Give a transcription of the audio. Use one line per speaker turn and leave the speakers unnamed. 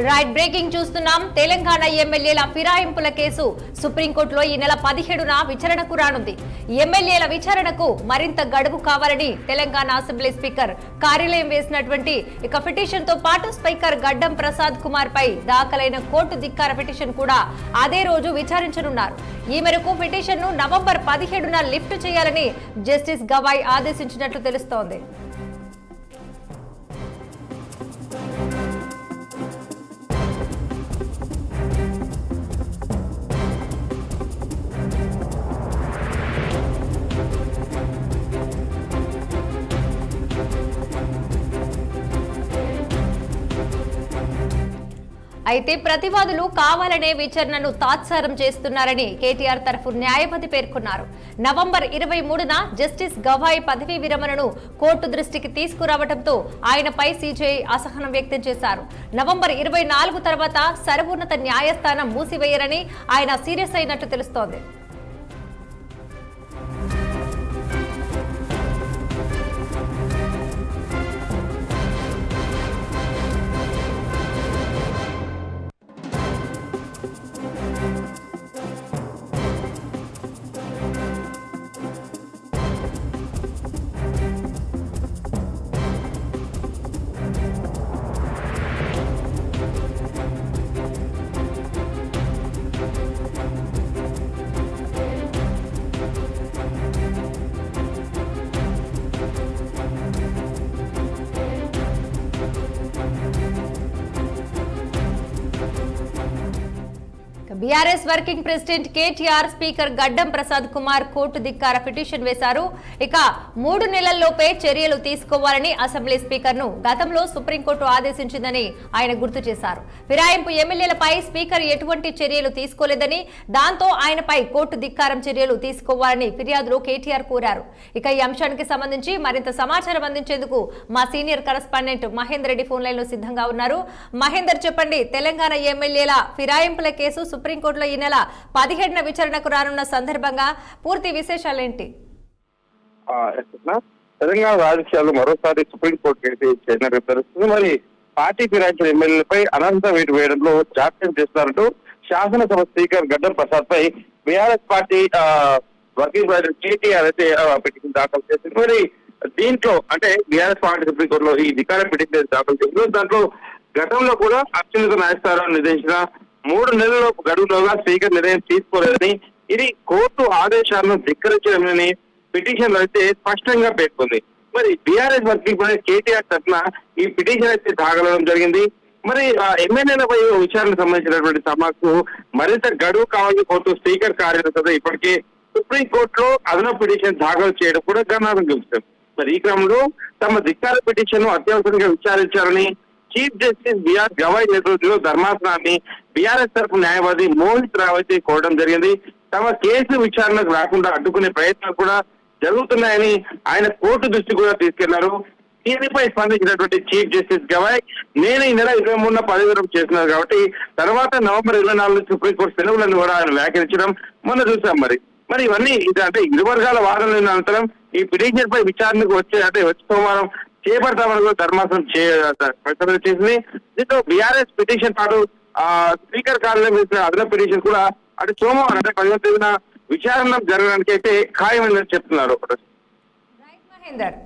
Right breaking చూస్తున్నాం. తెలంగాణ ఎమ్మెల్యేల ఫిరాయింపుల కేసు సుప్రీంకోర్టులో ఈ నెల 17న విచారణకు రానుంది. ఎమ్మెల్యేల విచారణకు మరింత గడువు కావాలని తెలంగాణ అసెంబ్లీ స్పీకర్ కార్యాలయం వేసినటువంటి పిటిషన్ తో పాటు స్పీకర్ గడ్డం ప్రసాద్ కుమార్ పై దాఖలైన కోర్టు ధిక్కార పిటిషన్ కూడా అదే రోజు విచారించనున్నారు. ఈ మేరకు పిటిషన్ ను నవంబర్ 17న లిఫ్ట్ చేయాలని జస్టిస్ గవాయ్ ఆదేశించినట్లు తెలుస్తోంది. అయితే ప్రతివాదులు కావాలనే విచారణను తాత్సారం చేస్తున్నారని కేటీఆర్ తరఫు న్యాయవాది పేర్కొన్నారు. నవంబర్ 23న జస్టిస్ గవాయ్ పదవీ విరమణను కోర్టు దృష్టికి తీసుకురావడంతో ఆయనపై సీజేఐ అసహనం వ్యక్తం చేశారు. నవంబర్ 24 తర్వాత సర్వోన్నత న్యాయస్థానం మూసివేయరని ఆయన సీరియస్ అయినట్టు తెలుస్తోంది. BRS working president KTR speaker Gaddam Prasad Kumar court ధిక్కార petition వేశారు. ఇక 3 నెలల్లోపే చర్యలు తీసుకోవాలని అసెంబ్లీ స్పీకర్ ను గతంలో సుప్రీంకోర్టు ఆదేశించిందని ఆయన గుర్తు చేశారు. ఫిరాయింపు ఎమ్మెల్యేలపై స్పీకర్ ఎటువంటి చర్యలు తీసుకోలేదని, దాంతో ఆయనపై కోర్టు ధిక్కారం చర్యలు తీసుకోవాలని ఫిర్యాదులో కేటీఆర్ కోరారు. ఇక ఈ అంశానికి సంబంధించి మరింత సమాచారం అందించేందుకు మా senior correspondent Mahender Reddy phone line లో సిద్ధంగా ఉన్నారు. మహేందర్, చెప్పండి, తెలంగాణ ఎమ్మెల్యేల ఫిరాయింపుల కేసు సుప్రీంకోర్టులో ఈ నెల 17న విచారణకు రానున్న సందర్భంగా పూర్తి విశేషాలేంటి?
తెలంగాణ రాజకీయాలు మరోసారి సుప్రీంకోర్టు కేసు చేరినట్టు తెలుస్తుంది. మరి పార్టీ ఫిరాయించిన ఎమ్మెల్యేలపై అనంత వేటు వేయడంలో జాప్యం చేస్తారంటూ శాసనసభ స్పీకర్ గడ్డం ప్రసాద్ పై BRS party working president KTR అయితే పిటిషన్ దాఖలు చేసింది. మరి దీంట్లో అంటే బీఆర్ఎస్ పార్టీ సుప్రీంకోర్టులో ఈ ధిక్కార పిటిషన్ దాఖలు చేసింది. దాంట్లో గతంలో కూడా అత్యున్నత న్యాయస్థానం నిర్దేశించిన 3 నెలల గడువులోగా స్పీకర్ నిర్ణయం తీసుకోలేదని, ఇది కోర్టు ఆదేశాలను ధిక్కరించడమని పిటిషన్ అయితే స్పష్టంగా పేర్కొంది. మరి బీఆర్ఎస్ వర్కింగ్ ప్రెసిడెంట్ కేటీఆర్ తరఫున ఈ పిటిషన్ అయితే దాఖలవడం జరిగింది. మరి ఎమ్మెల్యేలపై విచారణకు సంబంధించినటువంటి సమాకు మరింత గడువు కావాలని కోర్టు స్పీకర్ కార్యాలయం ఇప్పటికే సుప్రీంకోర్టులో అదనపు పిటిషన్ దాఖలు చేయడం కూడా గమనార్హం చూపుతుంది. మరి ఈ క్రమంలో తమ ధిక్కార పిటిషన్ అత్యవసరంగా విచారించాలని చీఫ్ జస్టిస్ బిఆర్ గవాయ్ నేతృత్వంలో ధర్మాసనాన్ని బీఆర్ఎస్ తరఫు న్యాయవాది మోహిత్ రావు అయితే కోరడం జరిగింది. తమ కేసు విచారణకు రాకుండా అడ్డుకునే ప్రయత్నాలు కూడా జరుగుతున్నాయని ఆయన కోర్టు దృష్టి కూడా తీసుకెళ్లారు. దీనిపై స్పందించినటువంటి చీఫ్ జస్టిస్ గవాయ్, నేను ఈ నెల 23న పదవి విరమణ చేస్తున్నారు కాబట్టి తర్వాత నవంబర్ 24 సుప్రీంకోర్టు సెలవులను కూడా ఆయన వ్యాఖ్యానించడం మొన్న చూసాం. మరి ఇవన్నీ అంటే ఇరు వర్గాల వాదనల అనంతరం ఈ పిటిషన్ పై విచారణకు వచ్చే సోమవారం చేపడతామని కూడా ధర్మాసనం ప్రకటన చేసింది. దీంతో బీఆర్ఎస్ పిటిషన్ పాటు స్పీకర్ కార్యాలయం వేసిన అదనపు పిటిషన్ కూడా అటు సోమవారం అంటే 10వ తేదీన విచారణ జరగడానికి అయితే ఖాయమని చెప్తున్నారు.
మహేందర్.